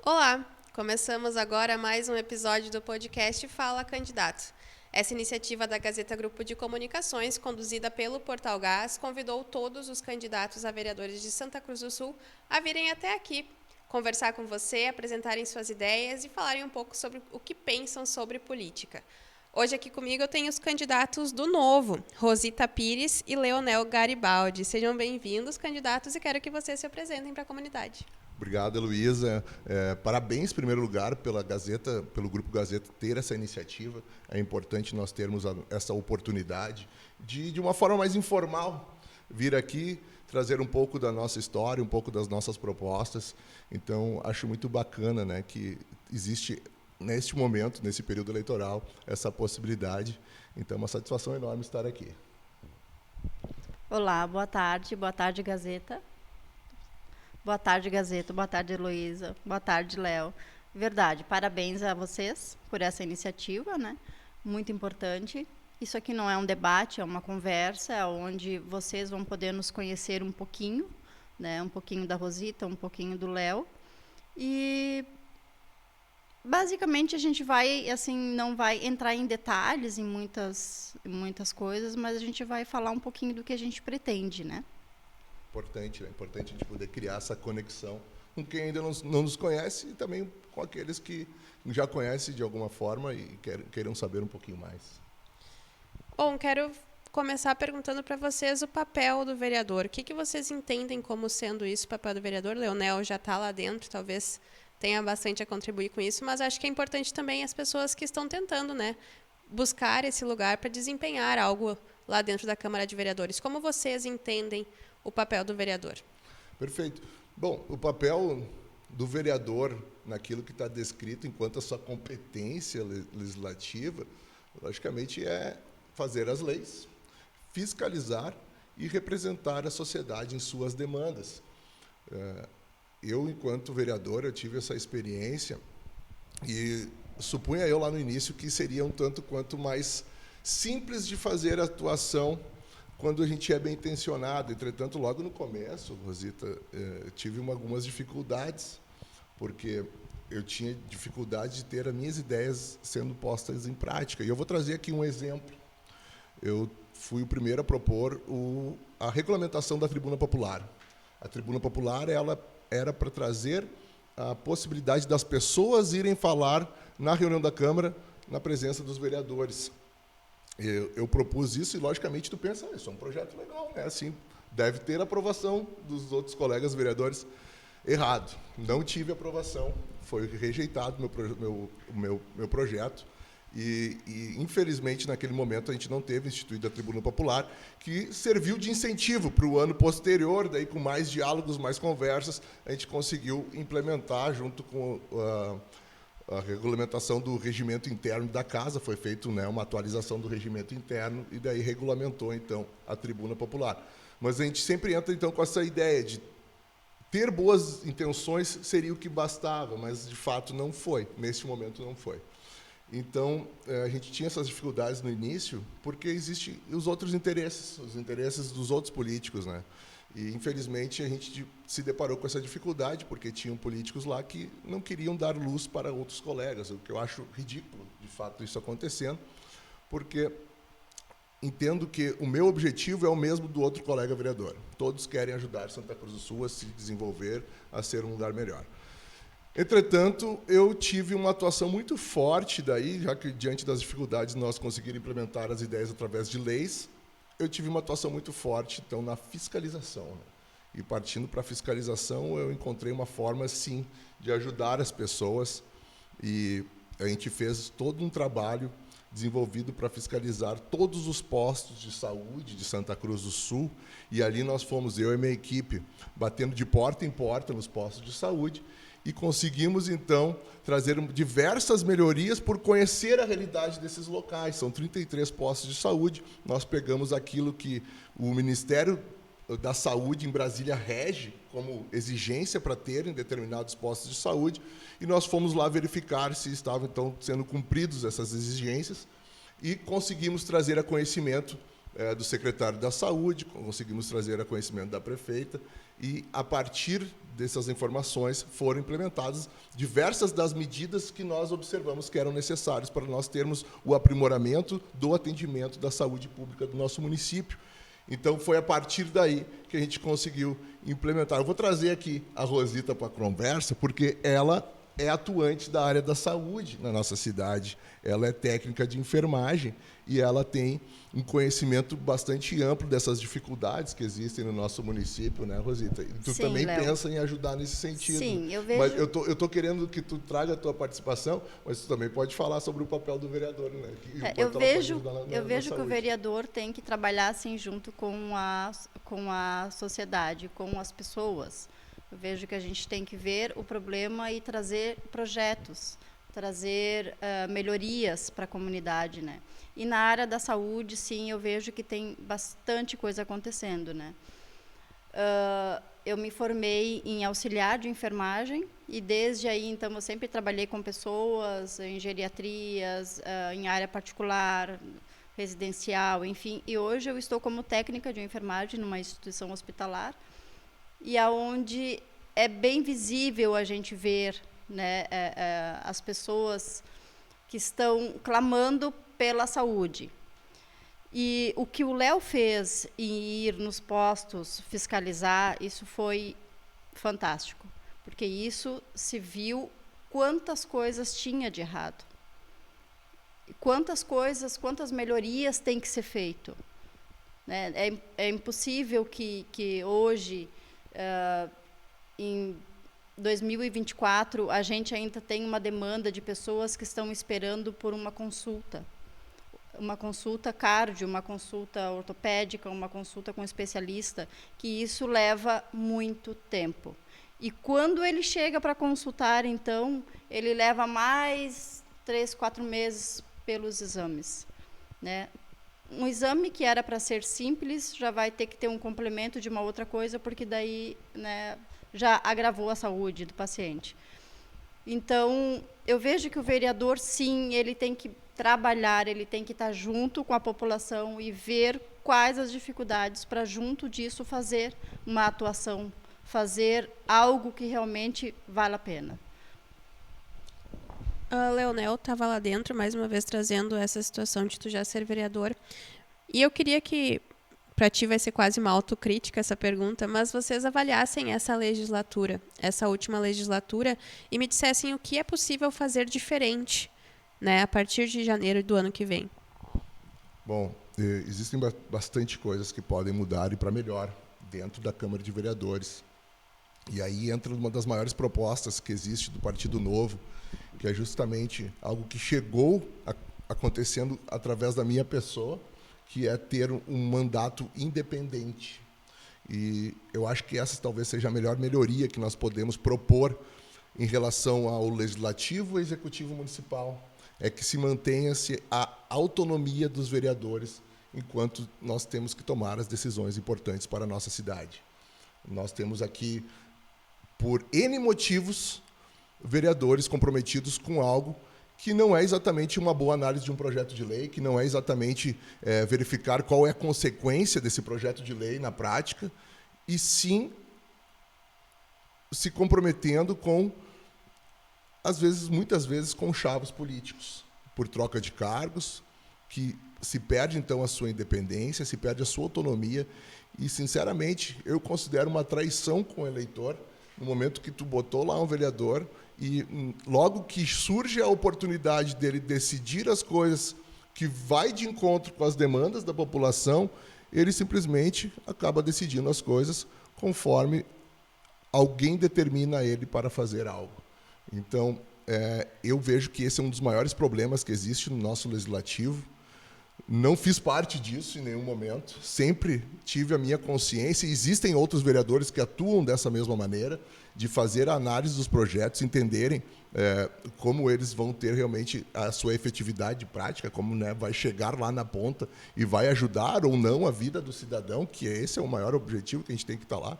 Olá! Começamos agora mais um episódio do podcast Fala Candidato. Essa iniciativa da Gazeta Grupo de Comunicações, conduzida pelo Portal Gás, convidou todos os candidatos a vereadores de Santa Cruz do Sul a virem até aqui, conversar com você, apresentarem suas ideias e falarem um pouco sobre o que pensam sobre política. Hoje aqui comigo eu tenho os candidatos do Novo, Rosita Pires e Leonel Garibaldi. Sejam bem-vindos, candidatos, e quero que vocês se apresentem para a comunidade. Obrigado, Heloísa. Parabéns, em primeiro lugar, pela Gazeta, pelo Grupo Gazeta ter essa iniciativa. É importante nós termos essa oportunidade de uma forma mais informal, vir aqui, trazer um pouco da nossa história, um pouco das nossas propostas. Então, acho muito bacana, né, que existe, neste momento, nesse período eleitoral, essa possibilidade. Então, é uma satisfação enorme estar aqui. Olá, boa tarde, Gazeta. Boa tarde, Gazeta. Boa tarde, Heloísa. Boa tarde, Léo. Verdade, parabéns a vocês por essa iniciativa, né? Muito importante. Isso aqui não é um debate, é uma conversa onde vocês vão poder nos conhecer um pouquinho, né? Um pouquinho da Rosita, um pouquinho do Léo. E basicamente a gente vai, assim, não vai entrar em detalhes em muitas coisas, mas a gente vai falar um pouquinho do que a gente pretende, né? Importante, é importante a gente poder criar essa conexão com quem ainda não nos conhece e também com aqueles que já conhecem de alguma forma e queiram saber um pouquinho mais. Bom, quero começar perguntando para vocês o papel do vereador. O que vocês entendem como sendo isso, o papel do vereador? Leonel já está lá dentro, talvez tenha bastante a contribuir com isso, mas acho que é importante também as pessoas que estão tentando, né, buscar esse lugar para desempenhar algo lá dentro da Câmara de Vereadores. Como vocês entendem o papel do vereador? Perfeito. Bom, o papel do vereador naquilo que está descrito enquanto a sua competência legislativa, logicamente, é fazer as leis, fiscalizar e representar a sociedade em suas demandas. Eu, enquanto vereador, eu tive essa experiência e supunha eu lá no início que seria um tanto quanto mais simples de fazer a atuação quando a gente é bem intencionado. Entretanto, logo no começo, Rosita, tive algumas dificuldades, porque eu tinha dificuldade de ter as minhas ideias sendo postas em prática. E eu vou trazer aqui um exemplo. Eu fui o primeiro a propor a regulamentação da Tribuna Popular. A Tribuna Popular ela era para trazer a possibilidade das pessoas irem falar na reunião da Câmara, na presença dos vereadores. Eu propus isso e, logicamente, tu pensa, isso é um projeto legal, né? Assim, deve ter aprovação dos outros colegas vereadores. Errado. Não tive aprovação. Foi rejeitado meu projeto. E, infelizmente, naquele momento, a gente não teve instituído a Tribuna Popular, que serviu de incentivo para o ano posterior, daí com mais diálogos, mais conversas, a gente conseguiu implementar, junto com a regulamentação do regimento interno da casa, foi feita, né, uma atualização do regimento interno e daí regulamentou, então, a Tribuna Popular. Mas a gente sempre entra, então, com essa ideia de ter boas intenções seria o que bastava, mas, de fato, não foi. Nesse momento, não foi. Então, a gente tinha essas dificuldades no início porque existem os outros interesses, os interesses dos outros políticos, né? E, infelizmente, a gente se deparou com essa dificuldade, porque tinham políticos lá que não queriam dar luz para outros colegas, o que eu acho ridículo, de fato, isso acontecendo, porque entendo que o meu objetivo é o mesmo do outro colega vereador. Todos querem ajudar Santa Cruz do Sul a se desenvolver, a ser um lugar melhor. Entretanto, eu tive uma atuação muito forte daí, já que, diante das dificuldades, nós conseguimos implementar as ideias através de leis. Eu tive uma atuação muito forte, então, na fiscalização. E, partindo para a fiscalização, eu encontrei uma forma, sim, de ajudar as pessoas. E a gente fez todo um trabalho desenvolvido para fiscalizar todos os postos de saúde de Santa Cruz do Sul. E ali nós fomos, eu e minha equipe, batendo de porta em porta nos postos de saúde, e conseguimos, então, trazer diversas melhorias por conhecer a realidade desses locais. São 33 postos de saúde. Nós pegamos aquilo que o Ministério da Saúde em Brasília rege como exigência para terem determinados postos de saúde, e nós fomos lá verificar se estavam, então, sendo cumpridos essas exigências, e conseguimos trazer a conhecimento do secretário da Saúde, conseguimos trazer a conhecimento da prefeita, e, a partir dessas informações, foram implementadas diversas das medidas que nós observamos que eram necessárias para nós termos o aprimoramento do atendimento da saúde pública do nosso município. Então, foi a partir daí que a gente conseguiu implementar. Eu vou trazer aqui a Rosita para a conversa, porque ela é atuante da área da saúde na nossa cidade. Ela é técnica de enfermagem e ela tem um conhecimento bastante amplo dessas dificuldades que existem no nosso município, né, Rosita? E tu Sim, também Léo. pensa em ajudar nesse sentido. Sim, eu vejo... Mas eu tô querendo que tu traga a tua participação, mas tu também pode falar sobre o papel do vereador, né? Eu vejo que o vereador tem que trabalhar assim junto com a sociedade, com as pessoas. Eu vejo que a gente tem que ver o problema e trazer projetos, trazer melhorias para a comunidade, né? E na área da saúde, sim, eu vejo que tem bastante coisa acontecendo, né? Eu me formei em auxiliar de enfermagem e desde aí, então, eu sempre trabalhei com pessoas em geriatrias, em área particular, residencial, enfim. E hoje eu estou como técnica de enfermagem numa instituição hospitalar e aonde é bem visível a gente ver, né, as pessoas que estão clamando pela saúde. E o que o Léo fez em ir nos postos fiscalizar, isso foi fantástico, porque isso se viu quantas coisas tinha de errado. Quantas melhorias tem que ser feito. Né? É impossível que hoje, em 2024, a gente ainda tem uma demanda de pessoas que estão esperando por uma consulta cardio, uma consulta ortopédica, uma consulta com especialista, que isso leva muito tempo. E quando ele chega para consultar, então, ele leva mais 3, 4 meses pelos exames, né? Um exame que era para ser simples já vai ter que ter um complemento de uma outra coisa, porque daí, né, já agravou a saúde do paciente. Então, eu vejo que o vereador, sim, ele tem que trabalhar, ele tem que estar junto com a população e ver quais as dificuldades para, junto disso, fazer uma atuação, fazer algo que realmente vale a pena. A Leonel estava lá dentro, mais uma vez, trazendo essa situação de tu já ser vereador. E eu queria que, para ti vai ser quase uma autocrítica essa pergunta, mas vocês avaliassem essa legislatura, essa última legislatura, e me dissessem o que é possível fazer diferente, né, a partir de janeiro do ano que vem. Bom, existem bastante coisas que podem mudar e para melhor dentro da Câmara de Vereadores. E aí entra uma das maiores propostas que existe do Partido Novo, que é justamente algo que chegou acontecendo através da minha pessoa, que é ter um mandato independente. E eu acho que essa talvez seja a melhor melhoria que nós podemos propor em relação ao Legislativo e Executivo Municipal, é que se mantenha-se a autonomia dos vereadores enquanto nós temos que tomar as decisões importantes para a nossa cidade. Nós temos aqui, por N motivos, vereadores comprometidos com algo que não é exatamente uma boa análise de um projeto de lei, que não é exatamente verificar qual é a consequência desse projeto de lei na prática, e sim se comprometendo com, muitas vezes, com chavos políticos, por troca de cargos, que se perde, então, a sua independência, se perde a sua autonomia, e, sinceramente, eu considero uma traição com o eleitor, no momento que tu botou lá um vereador e logo que surge a oportunidade dele decidir as coisas que vai de encontro com as demandas da população, ele simplesmente acaba decidindo as coisas conforme alguém determina ele para fazer algo. Então, eu vejo que esse é um dos maiores problemas que existe no nosso legislativo. Não fiz parte disso em nenhum momento, sempre tive a minha consciência, e existem outros vereadores que atuam dessa mesma maneira, de fazer a análise dos projetos, entenderem como eles vão ter realmente a sua efetividade prática, como, né, vai chegar lá na ponta e vai ajudar ou não a vida do cidadão, que esse é o maior objetivo que a gente tem que estar lá,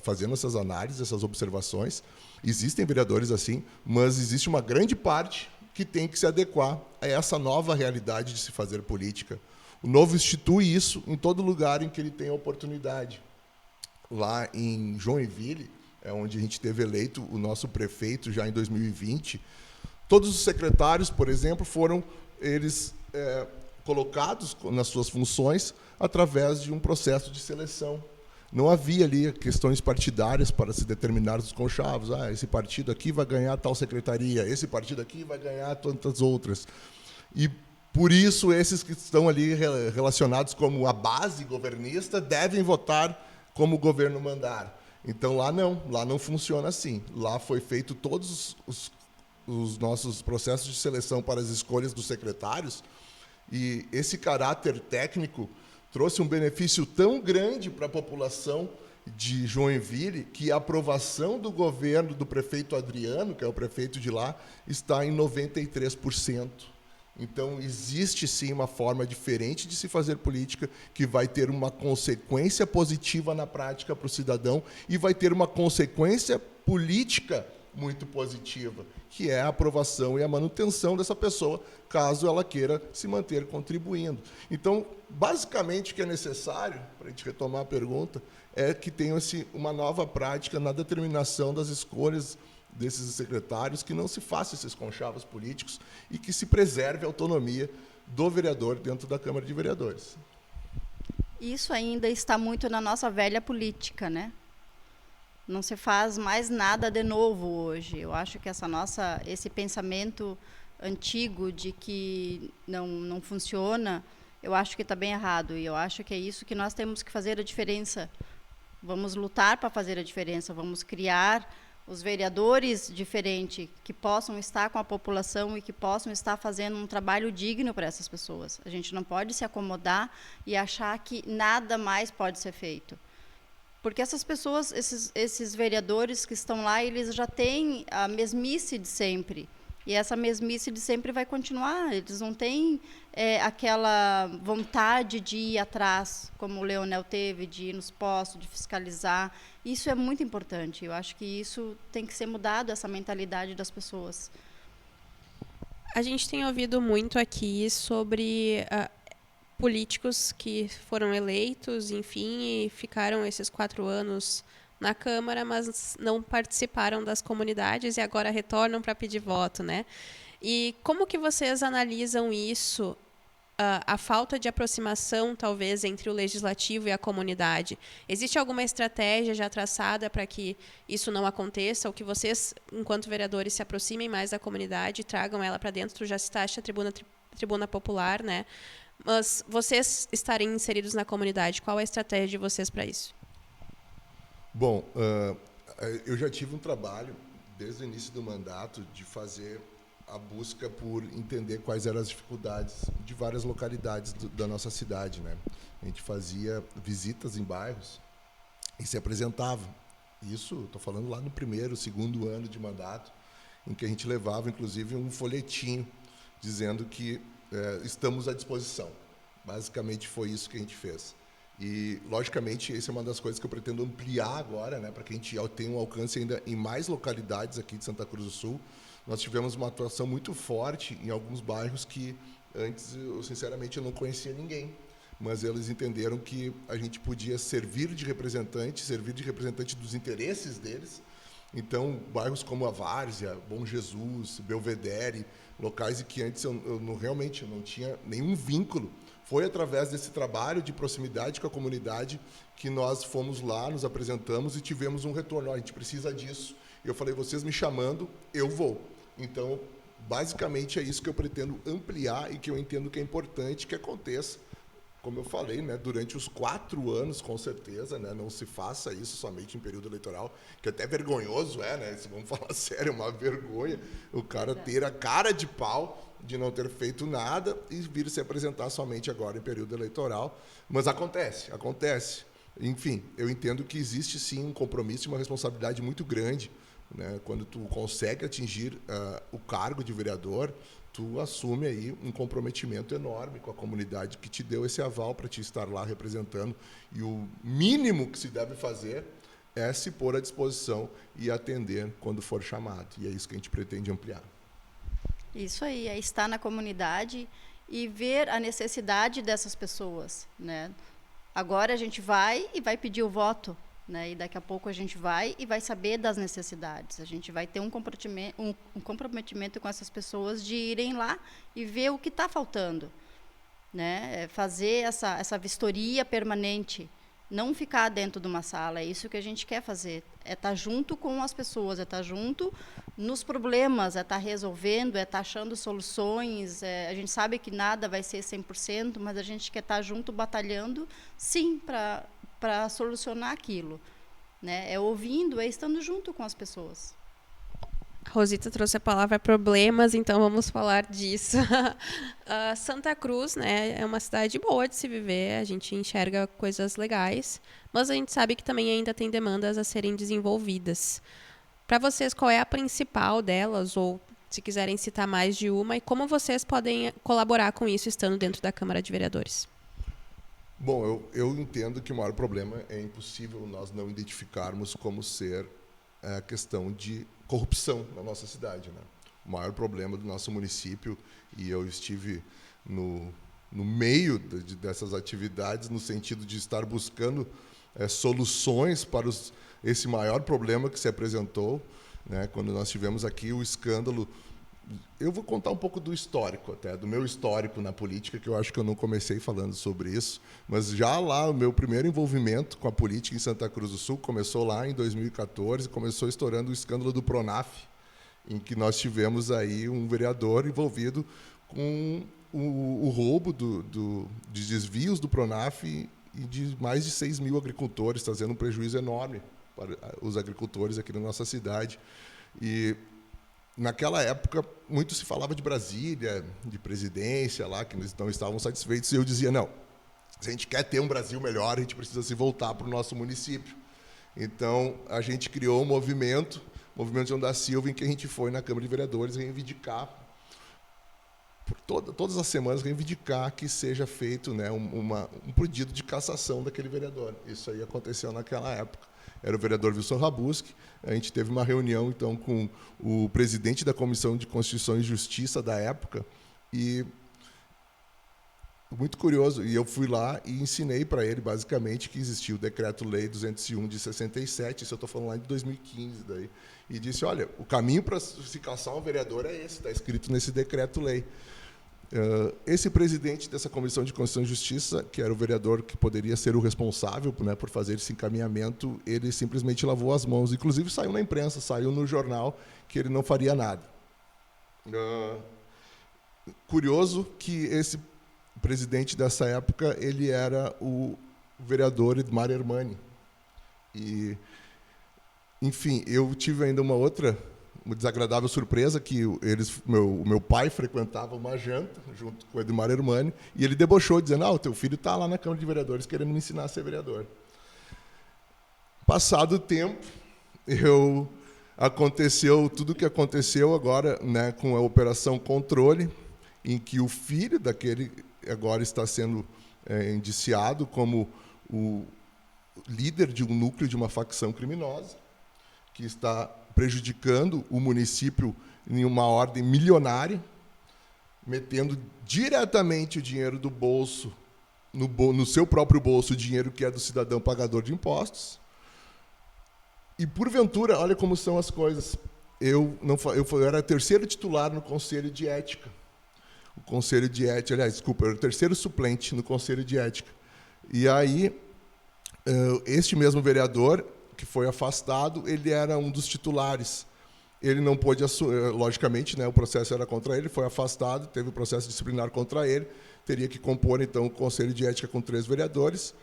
fazendo essas análises, essas observações. Existem vereadores assim, mas existe uma grande parte que tem que se adequar a essa nova realidade de se fazer política, O Novo institui isso em todo lugar em que ele tem a oportunidade. Lá em Joinville, é onde a gente teve eleito o nosso prefeito já em 2020, todos os secretários, por exemplo, foram eles colocados nas suas funções através de um processo de seleção. Não havia ali questões partidárias para se determinar os conchavos. Esse partido aqui vai ganhar tal secretaria, esse partido aqui vai ganhar tantas outras. E, por isso, esses que estão ali relacionados como a base governista devem votar como o governo mandar. Então, lá não funciona assim. Lá foi feito todos os nossos processos de seleção para as escolhas dos secretários, e esse caráter técnico trouxe um benefício tão grande para a população de Joinville que a aprovação do governo do prefeito Adriano, que é o prefeito de lá, está em 93%. Então, existe, sim, uma forma diferente de se fazer política que vai ter uma consequência positiva na prática para o cidadão e vai ter uma consequência política muito positiva, que é a aprovação e a manutenção dessa pessoa, caso ela queira se manter contribuindo. Então, basicamente, o que é necessário, para a gente retomar a pergunta, é que tenha-se uma nova prática na determinação das escolhas desses secretários, que não se faça esses conchavos políticos e que se preserve a autonomia do vereador dentro da Câmara de Vereadores. Isso ainda está muito na nossa velha política, né? Não se faz mais nada de novo hoje. Eu acho que esse pensamento antigo de que não funciona, eu acho que está bem errado. E eu acho que é isso que nós temos que fazer a diferença. Vamos lutar para fazer a diferença. Vamos criar os vereadores diferentes, que possam estar com a população e que possam estar fazendo um trabalho digno para essas pessoas. A gente não pode se acomodar e achar que nada mais pode ser feito. Porque essas pessoas, esses vereadores que estão lá, eles já têm a mesmice de sempre. E essa mesmice de sempre vai continuar. Eles não têm aquela vontade de ir atrás, como o Leonel teve, de ir nos postos, de fiscalizar. Isso é muito importante. Eu acho que isso tem que ser mudado, essa mentalidade das pessoas. A gente tem ouvido muito aqui sobre políticos que foram eleitos, enfim, e ficaram esses 4 anos na Câmara, mas não participaram das comunidades e agora retornam para pedir voto, né? E como que vocês analisam isso, a falta de aproximação, talvez, entre o legislativo e a comunidade? Existe alguma estratégia já traçada para que isso não aconteça, ou que vocês, enquanto vereadores, se aproximem mais da comunidade e tragam ela para dentro? Já citaste a tribuna popular, né? Mas vocês estarem inseridos na comunidade, qual é a estratégia de vocês para isso? Bom, eu já tive um trabalho, desde o início do mandato, de fazer a busca por entender quais eram as dificuldades de várias localidades da nossa cidade, né? A gente fazia visitas em bairros e se apresentava. Isso, estou falando lá no primeiro, segundo ano de mandato, em que a gente levava, inclusive, um folhetinho dizendo que estamos à disposição. Basicamente, foi isso que a gente fez. E, logicamente, essa é uma das coisas que eu pretendo ampliar agora, né, para que a gente tenha um alcance ainda em mais localidades aqui de Santa Cruz do Sul. Nós tivemos uma atuação muito forte em alguns bairros que, antes, sinceramente, eu não conhecia ninguém. Mas eles entenderam que a gente podia servir de representante dos interesses deles. Então, bairros como a Várzea, Bom Jesus, Belvedere, locais em que antes eu realmente não tinha nenhum vínculo. Foi através desse trabalho de proximidade com a comunidade que nós fomos lá, nos apresentamos e tivemos um retorno. A gente precisa disso. Eu falei, vocês me chamando, eu vou. Então, basicamente, é isso que eu pretendo ampliar e que eu entendo que é importante que aconteça. Como eu falei, né, durante os 4 anos, com certeza, né, não se faça isso somente em período eleitoral, que até vergonhoso né, se vamos falar sério, é uma vergonha o cara ter a cara de pau de não ter feito nada e vir se apresentar somente agora em período eleitoral. Mas acontece. Enfim, eu entendo que existe sim um compromisso e uma responsabilidade muito grande, né, quando tu consegue atingir o cargo de vereador. Tu assume aí um comprometimento enorme com a comunidade que te deu esse aval para te estar lá representando. E o mínimo que se deve fazer é se pôr à disposição e atender quando for chamado. E é isso que a gente pretende ampliar. Isso aí, é estar na comunidade e ver a necessidade dessas pessoas, né? Agora a gente vai e vai pedir o voto, né? E daqui a pouco a gente vai e vai saber das necessidades. A gente vai ter um comprometimento com essas pessoas de irem lá e ver o que está faltando, né? Fazer essa vistoria permanente, não ficar dentro de uma sala. É isso que a gente quer fazer. É estar junto com as pessoas, é estar junto nos problemas, é estar resolvendo, é estar achando soluções. A gente sabe que nada vai ser 100%, mas a gente quer estar junto, batalhando, sim, para solucionar aquilo, né? É ouvindo, é estando junto com as pessoas. Rosita trouxe a palavra problemas, então vamos falar disso. Santa Cruz, né, é uma cidade boa de se viver, a gente enxerga coisas legais, mas a gente sabe que também ainda tem demandas a serem desenvolvidas. Para vocês, qual é a principal delas, ou se quiserem citar mais de uma, e como vocês podem colaborar com isso estando dentro da Câmara de Vereadores? Bom, eu entendo que o maior problema é impossível nós não identificarmos como ser a questão de corrupção na nossa cidade, né? O maior problema do nosso município, e eu estive no meio dessas atividades, no sentido de estar buscando soluções para esse maior problema que se apresentou, né? Quando nós tivemos aqui o escândalo. Eu vou contar um pouco do histórico, até, do meu histórico na política, que eu acho que eu não comecei falando sobre isso, mas já lá o meu primeiro envolvimento com a política em Santa Cruz do Sul começou lá em 2014, começou estourando o escândalo do Pronaf, em que nós tivemos aí um vereador envolvido com o roubo de desvios do Pronaf e de mais de 6 mil agricultores, trazendo um prejuízo enorme para os agricultores aqui na nossa cidade. E naquela época, muito se falava de Brasília, de presidência lá, que eles não estavam satisfeitos, e eu dizia, não, se a gente quer ter um Brasil melhor, a gente precisa se voltar para o nosso município. Então, a gente criou um movimento João da Silva, em que a gente foi na Câmara de Vereadores reivindicar, por todas as semanas, reivindicar que seja feito, né, um pedido de cassação daquele vereador. Isso aí aconteceu naquela época. Era o vereador Wilson Rabuski. A gente teve uma reunião, então, com o presidente da Comissão de Constituição e Justiça da época, e muito curioso, e eu fui lá e ensinei para ele, basicamente, que existia o Decreto-Lei 201 de 67, isso eu estou falando lá de 2015, daí, e disse, olha, o caminho para se caçar um vereador é esse, está escrito nesse Decreto-Lei. Esse presidente dessa Comissão de Constituição e Justiça, que era o vereador que poderia ser o responsável, né, por fazer esse encaminhamento, ele simplesmente lavou as mãos. Inclusive, saiu na imprensa, saiu no jornal, que ele não faria nada. Curioso que esse presidente dessa época, ele era o vereador Edmar Hermani. E, enfim, eu tive ainda uma desagradável surpresa, que o meu pai frequentava uma janta junto com o Edmar Hermani, e ele debochou, dizendo, o teu filho está lá na Câmara de Vereadores querendo me ensinar a ser vereador. Passado o tempo, aconteceu tudo o que aconteceu agora, né, com a Operação Controle, em que o filho daquele agora está sendo indiciado como o líder de um núcleo de uma facção criminosa, que está prejudicando o município em uma ordem milionária, metendo diretamente o dinheiro do bolso, no seu próprio bolso, o dinheiro que é do cidadão pagador de impostos. E, porventura, olha como são as coisas, eu era terceiro titular no Conselho de Ética. O Conselho de Ética, aliás, desculpa, eu era o terceiro suplente no Conselho de Ética. E aí, este mesmo vereador, que foi afastado, ele era um dos titulares. Ele não pôde assumir, logicamente, né, o processo era contra ele, foi afastado, teve o processo disciplinar contra ele, teria que compor, então, o Conselho de Ética com 3 vereadores.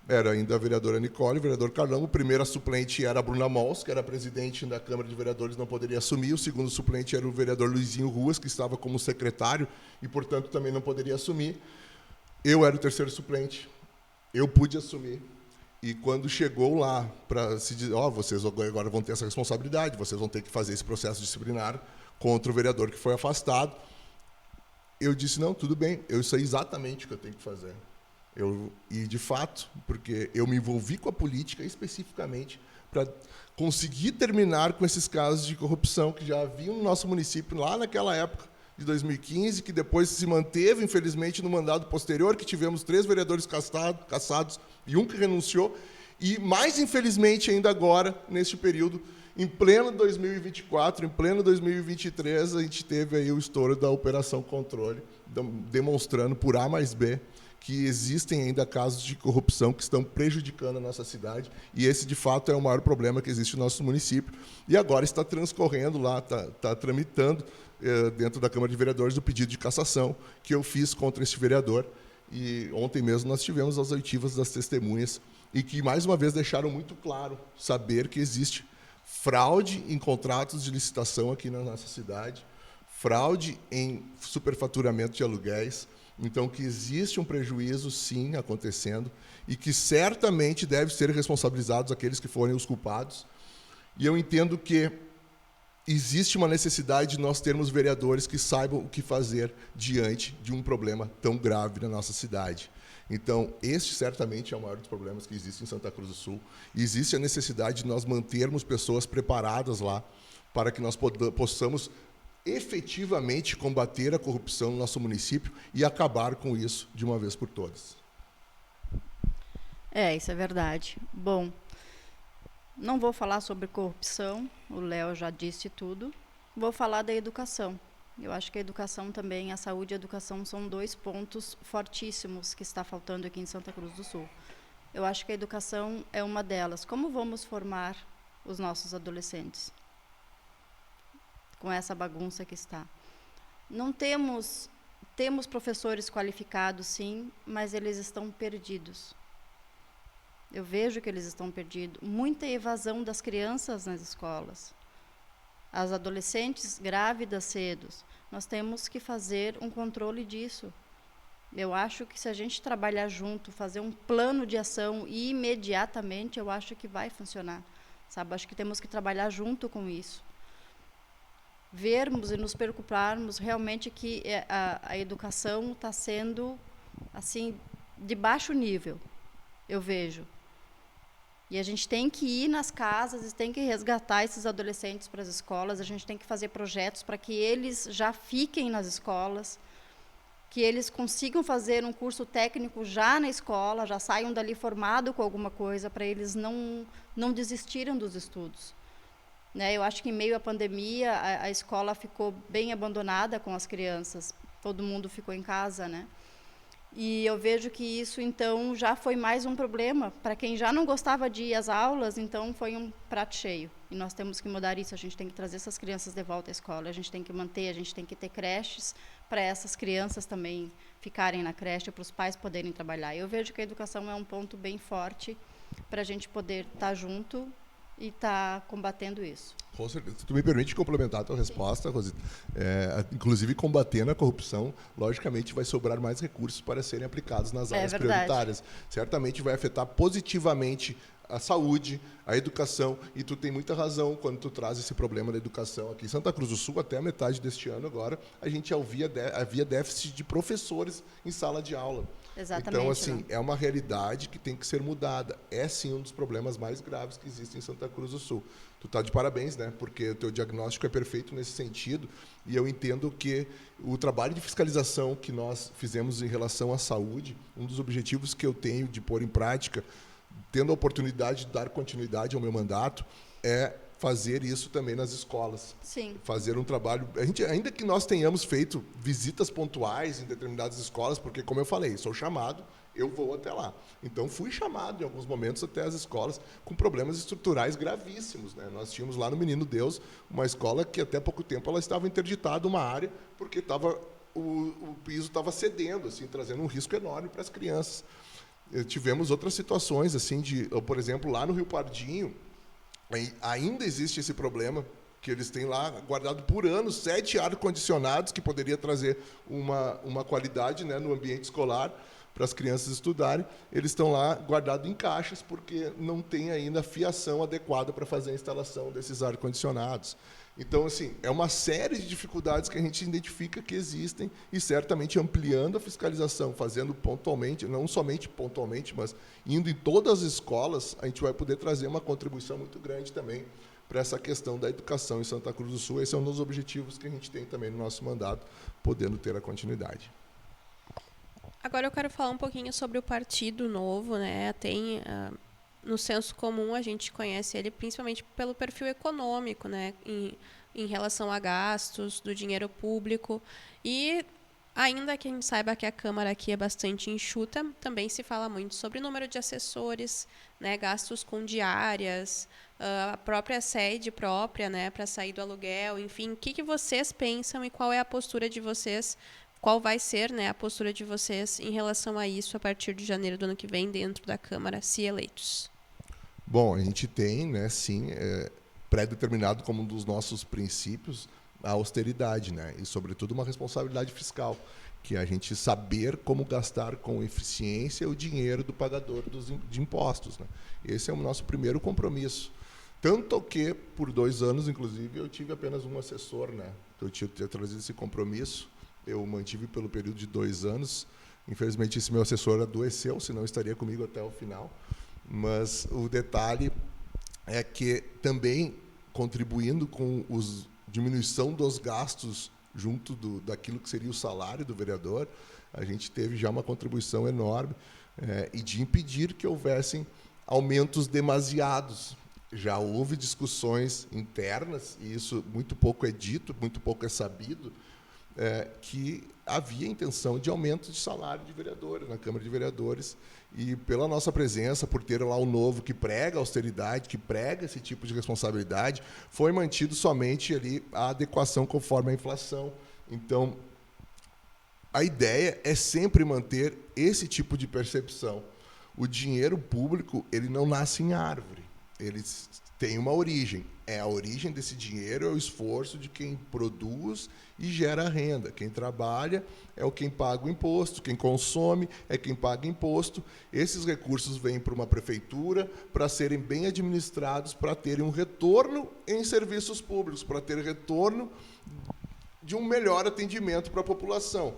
Era ainda a vereadora Nicole, o vereador Carlão, o primeiro suplente era a Bruna Mols, que era presidente da Câmara de Vereadores, não poderia assumir, o segundo suplente era o vereador Luizinho Ruas, que estava como secretário e, portanto, também não poderia assumir. Eu era o terceiro suplente, eu pude assumir. E quando chegou lá para se dizer, vocês agora vão ter essa responsabilidade, vocês vão ter que fazer esse processo disciplinar contra o vereador que foi afastado, eu disse, não, tudo bem, eu sei exatamente o que eu tenho que fazer. E, de fato, porque eu me envolvi com a política especificamente para conseguir terminar com esses casos de corrupção que já haviam no nosso município lá naquela época, de 2015, que depois se manteve, infelizmente, no mandato posterior, que tivemos 3 vereadores cassados e um que renunciou, e mais infelizmente ainda agora, neste período, em pleno 2024, em pleno 2023, a gente teve aí o estouro da Operação Controle, demonstrando por A mais B que existem ainda casos de corrupção que estão prejudicando a nossa cidade, e esse, de fato, é o maior problema que existe no nosso município. E agora está transcorrendo lá, está tramitando dentro da Câmara de Vereadores o pedido de cassação que eu fiz contra este vereador. E ontem mesmo nós tivemos as oitivas das testemunhas, e que, mais uma vez, deixaram muito claro saber que existe fraude em contratos de licitação aqui na nossa cidade, fraude em superfaturamento de aluguéis. Então, que existe um prejuízo, sim, acontecendo, e que certamente deve ser responsabilizados aqueles que forem os culpados. E eu entendo que existe uma necessidade de nós termos vereadores que saibam o que fazer diante de um problema tão grave na nossa cidade. Então, este certamente é o maior dos problemas que existe em Santa Cruz do Sul. E existe a necessidade de nós mantermos pessoas preparadas lá para que nós possamos efetivamente combater a corrupção no nosso município e acabar com isso de uma vez por todas. Isso é verdade. Bom, não vou falar sobre corrupção, o Léo já disse tudo. Vou falar da educação. Eu acho que a educação também, a saúde e a educação são 2 pontos fortíssimos que está faltando aqui em Santa Cruz do Sul. Eu acho que a educação é uma delas. Como vamos formar os nossos adolescentes com essa bagunça que está? Não temos professores qualificados, sim, mas eles estão perdidos. Eu vejo que eles estão perdidos. Muita evasão das crianças nas escolas. As adolescentes grávidas cedo. Nós temos que fazer um controle disso. Eu acho que se a gente trabalhar junto, fazer um plano de ação imediatamente, eu acho que vai funcionar. Sabe? Acho que temos que trabalhar junto com isso. Vermos e nos preocuparmos realmente que a educação está sendo assim de baixo nível, eu vejo. E a gente tem que ir nas casas, tem que resgatar esses adolescentes para as escolas, a gente tem que fazer projetos para que eles já fiquem nas escolas, que eles consigam fazer um curso técnico já na escola, já saiam dali formado com alguma coisa, para eles não desistirem dos estudos. Né? Eu acho que, em meio à pandemia, a escola ficou bem abandonada com as crianças. Todo mundo ficou em casa, né? E eu vejo que isso, então, já foi mais um problema. Para quem já não gostava de ir às aulas, então, foi um prato cheio. E nós temos que mudar isso. A gente tem que trazer essas crianças de volta à escola. A gente tem que manter, a gente tem que ter creches para essas crianças também ficarem na creche, para os pais poderem trabalhar. Eu vejo que a educação é um ponto bem forte para a gente poder estar junto e está combatendo isso. Com certeza. Se tu me permite complementar a tua resposta, Rosita, inclusive combatendo a corrupção, logicamente vai sobrar mais recursos para serem aplicados nas áreas prioritárias. Certamente vai afetar positivamente a saúde, a educação, e tu tem muita razão quando tu traz esse problema da educação aqui em Santa Cruz do Sul. Até a metade deste ano agora, a gente havia déficit de professores em sala de aula. Exatamente. Então, assim, é uma realidade que tem que ser mudada. É, sim, um dos problemas mais graves que existem em Santa Cruz do Sul. Tu está de parabéns, né? Porque o teu diagnóstico é perfeito nesse sentido, e eu entendo que o trabalho de fiscalização que nós fizemos em relação à saúde, um dos objetivos que eu tenho de pôr em prática, tendo a oportunidade de dar continuidade ao meu mandato, é fazer isso também nas escolas. Sim. Fazer um trabalho... ainda que nós tenhamos feito visitas pontuais em determinadas escolas, porque, como eu falei, sou chamado, eu vou até lá. Então, fui chamado, em alguns momentos, até as escolas com problemas estruturais gravíssimos. Né? Nós tínhamos lá no Menino Deus uma escola que, até pouco tempo, ela estava interditada uma área, porque o piso estava cedendo, assim, trazendo um risco enorme para as crianças. Tivemos outras situações, assim, por exemplo, lá no Rio Pardinho, ainda existe esse problema, que eles têm lá guardado por anos 7 ar-condicionados, que poderia trazer uma qualidade, né, no ambiente escolar para as crianças estudarem. Eles estão lá guardados em caixas, porque não tem ainda a fiação adequada para fazer a instalação desses ar-condicionados. Então, assim, é uma série de dificuldades que a gente identifica que existem, e certamente ampliando a fiscalização, fazendo pontualmente, não somente pontualmente, mas indo em todas as escolas, a gente vai poder trazer uma contribuição muito grande também para essa questão da educação em Santa Cruz do Sul. Esse é um dos objetivos que a gente tem também no nosso mandato, podendo ter a continuidade. Agora eu quero falar um pouquinho sobre o Partido Novo, né? Tem, no senso comum, a gente conhece ele principalmente pelo perfil econômico, né? Em relação a gastos do dinheiro público. E, ainda que a gente saiba que a Câmara aqui é bastante enxuta, também se fala muito sobre número de assessores, né? Gastos com diárias, a própria sede própria, né? Para sair do aluguel, enfim. O que vocês pensam e qual é a postura de vocês? Qual vai ser, né, a postura de vocês em relação a isso a partir de janeiro do ano que vem dentro da Câmara, se eleitos? Bom, a gente tem, né, sim, pré-determinado como um dos nossos princípios a austeridade, né, e, sobretudo, uma responsabilidade fiscal, que é a gente saber como gastar com eficiência o dinheiro do pagador de impostos, né. Esse é o nosso primeiro compromisso. Tanto que, por 2 anos, inclusive, eu tive apenas um assessor, né, eu tinha trazido esse compromisso. Eu mantive pelo período de 2 anos. Infelizmente, esse meu assessor adoeceu, senão estaria comigo até o final. Mas o detalhe é que também contribuindo com a diminuição dos gastos junto daquilo que seria o salário do vereador, a gente teve já uma contribuição enorme e de impedir que houvessem aumentos demasiados. Já houve discussões internas, e isso muito pouco é dito, muito pouco é sabido, que havia intenção de aumento de salário de vereadores na Câmara de Vereadores, e pela nossa presença, por ter lá o Novo que prega a austeridade, que prega esse tipo de responsabilidade, foi mantido somente ali a adequação conforme a inflação. Então, a ideia é sempre manter esse tipo de percepção. O dinheiro público, ele não nasce em árvore, ele tem uma origem. A origem desse dinheiro é o esforço de quem produz e gera renda. Quem trabalha é quem paga o imposto, quem consome é quem paga imposto. Esses recursos vêm para uma prefeitura para serem bem administrados, para terem um retorno em serviços públicos, para ter retorno de um melhor atendimento para a população.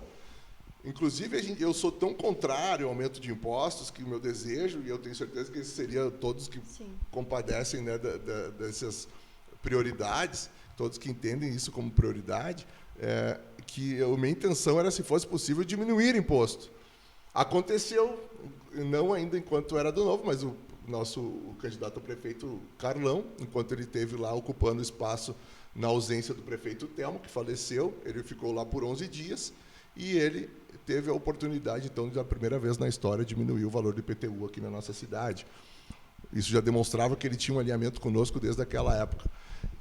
Inclusive, eu sou tão contrário ao aumento de impostos que o meu desejo, e eu tenho certeza que esses seriam todos que compadecem, né, dessas prioridades, todos que entendem isso como prioridade, que a minha intenção era, se fosse possível, diminuir imposto. Aconteceu, não ainda enquanto era do Novo, mas o candidato a prefeito Carlão, enquanto ele esteve lá ocupando espaço na ausência do prefeito Telmo, que faleceu, ele ficou lá por 11 dias, e ele teve a oportunidade, então, de, pela primeira vez na história, diminuir o valor do IPTU aqui na nossa cidade. Isso já demonstrava que ele tinha um alinhamento conosco desde aquela época.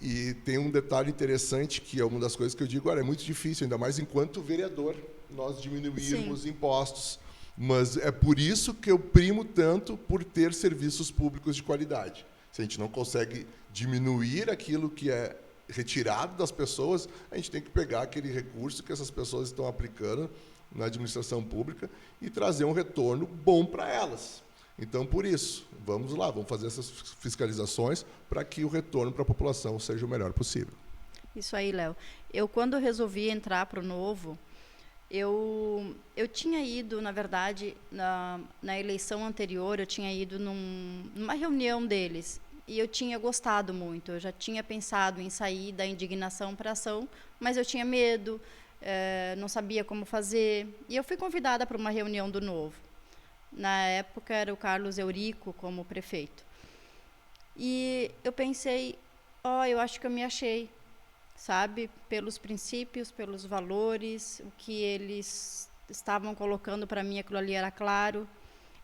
E tem um detalhe interessante, que é uma das coisas que eu digo, olha, é muito difícil, ainda mais enquanto vereador, nós diminuirmos impostos. Mas é por isso que eu primo tanto por ter serviços públicos de qualidade. Se a gente não consegue diminuir aquilo que é retirado das pessoas, a gente tem que pegar aquele recurso que essas pessoas estão aplicando na administração pública e trazer um retorno bom para elas. Então, por isso, vamos lá, vamos fazer essas fiscalizações para que o retorno para a população seja o melhor possível. Isso aí, Léo. Eu, quando resolvi entrar para o Novo, eu tinha ido, na verdade, na eleição anterior, eu tinha ido numa reunião deles, e eu tinha gostado muito. Eu já tinha pensado em sair da indignação para a ação, mas eu tinha medo, não sabia como fazer. E eu fui convidada para uma reunião do Novo. Na época era o Carlos Eurico como prefeito. E eu pensei, eu acho que eu me achei, sabe? Pelos princípios, pelos valores, o que eles estavam colocando para mim, aquilo ali era claro.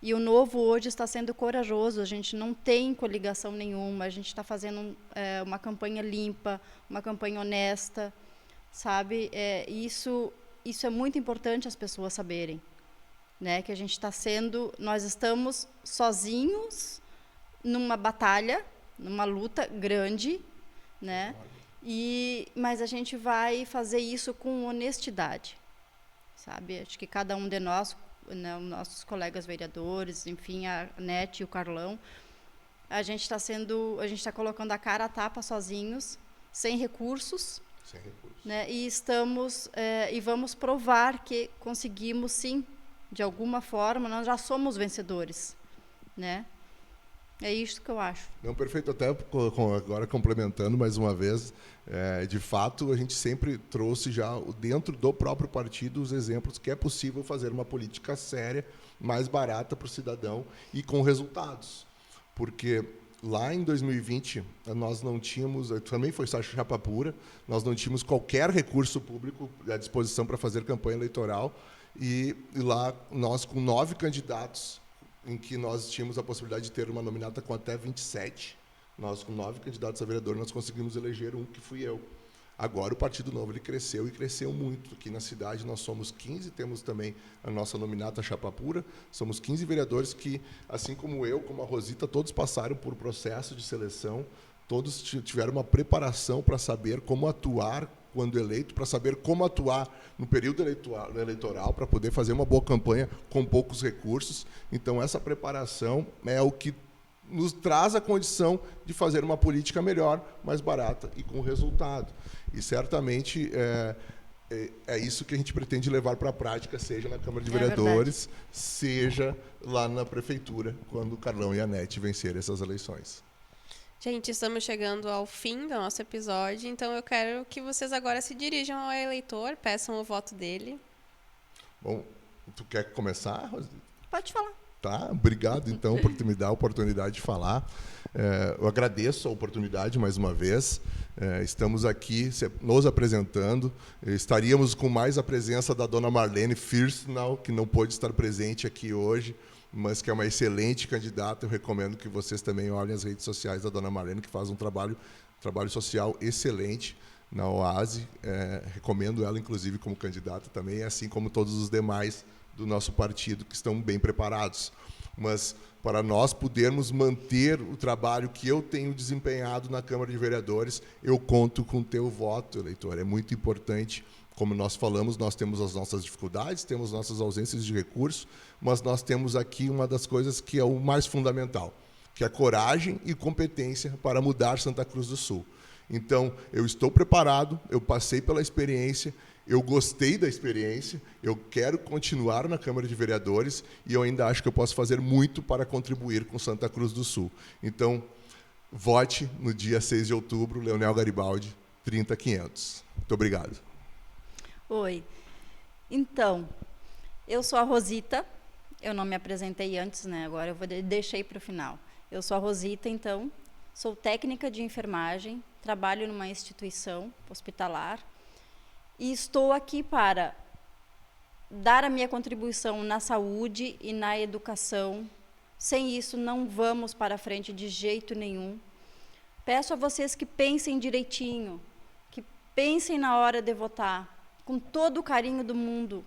E o Novo hoje está sendo corajoso, a gente não tem coligação nenhuma, a gente está fazendo uma campanha limpa, uma campanha honesta, sabe? Isso é muito importante as pessoas saberem, né? Que nós estamos sozinhos numa batalha, numa luta grande, né? Mas a gente vai fazer isso com honestidade, sabe? Acho que cada um de nós, né, nossos colegas vereadores, enfim, a Nete e o Carlão, a gente está colocando a cara a tapa sozinhos, sem recursos, né, e vamos provar que conseguimos, sim, de alguma forma, nós já somos vencedores, né? É isso que eu acho. Não, perfeito. Até agora complementando mais uma vez, de fato, a gente sempre trouxe já dentro do próprio partido os exemplos que é possível fazer uma política séria, mais barata para o cidadão e com resultados. Porque lá em 2020, nós não tínhamos, também foi só chapa pura, nós não tínhamos qualquer recurso público à disposição para fazer campanha eleitoral, e lá nós, com 9 candidatos, em que nós tínhamos a possibilidade de ter uma nominata com até 27, nós, com 9 candidatos a vereador, nós conseguimos eleger um, que fui eu. Agora, o Partido Novo ele cresceu, e cresceu muito. Aqui na cidade, nós somos 15, temos também a nossa nominata chapa pura, somos 15 vereadores que, assim como eu, como a Rosita, todos passaram por processo de seleção, todos tiveram uma preparação para saber como atuar quando eleito, para saber como atuar no período eleitoral, para poder fazer uma boa campanha com poucos recursos. Então, essa preparação é o que nos traz a condição de fazer uma política melhor, mais barata e com resultado. E, certamente, é isso que a gente pretende levar para a prática, seja na Câmara de Vereadores, seja lá na Prefeitura, quando o Carlão e a Nete vencerem essas eleições. Gente, estamos chegando ao fim do nosso episódio, então eu quero que vocês agora se dirijam ao eleitor, peçam o voto dele. Bom, tu quer começar, Rosita? Pode falar. Tá, obrigado, então, por me dar a oportunidade de falar. Eu agradeço a oportunidade mais uma vez. Estamos aqui nos apresentando. Estaríamos com mais a presença da dona Marlene Firstnall, que não pôde estar presente aqui hoje, mas que é uma excelente candidata. Eu recomendo que vocês também olhem as redes sociais da dona Marlene, que faz um trabalho social excelente na OASE. Recomendo ela, inclusive, como candidata também, assim como todos os demais do nosso partido, que estão bem preparados. Mas, para nós podermos manter o trabalho que eu tenho desempenhado na Câmara de Vereadores, eu conto com o teu voto, eleitor. É muito importante. Como nós falamos, nós temos as nossas dificuldades, temos nossas ausências de recursos, mas nós temos aqui uma das coisas que é o mais fundamental, que é a coragem e competência para mudar Santa Cruz do Sul. Então, eu estou preparado, eu passei pela experiência, eu gostei da experiência, eu quero continuar na Câmara de Vereadores e eu ainda acho que eu posso fazer muito para contribuir com Santa Cruz do Sul. Então, vote no dia 6 de outubro, Leonel Garibaldi, 30500. Muito obrigado. Oi. Então, eu sou a Rosita. Eu não me apresentei antes, né? Agora eu deixei para o final. Eu sou a Rosita, então, sou técnica de enfermagem, trabalho numa instituição hospitalar e estou aqui para dar a minha contribuição na saúde e na educação. Sem isso, não vamos para frente de jeito nenhum. Peço a vocês que pensem direitinho, que pensem na hora de votar, com todo o carinho do mundo,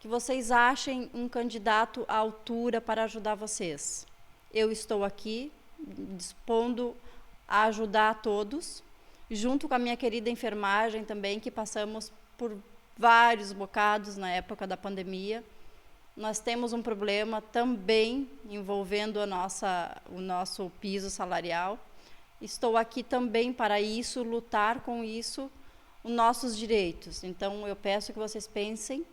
que vocês achem um candidato à altura para ajudar vocês. Eu estou aqui, dispondo a ajudar a todos, junto com a minha querida enfermagem também, que passamos por vários bocados na época da pandemia. Nós temos um problema também envolvendo o nosso piso salarial. Estou aqui também para isso, lutar com isso, os nossos direitos. Então, eu peço que vocês pensem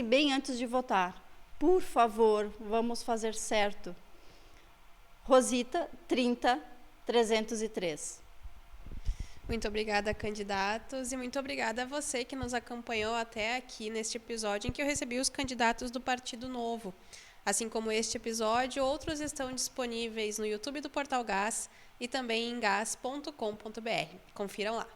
bem antes de votar. Por favor, vamos fazer certo. Rosita, 30303. Muito obrigada, candidatos, e muito obrigada a você que nos acompanhou até aqui neste episódio em que eu recebi os candidatos do Partido Novo. Assim como este episódio, outros estão disponíveis no YouTube do Portal Gás e também em gas.com.br. Confiram lá.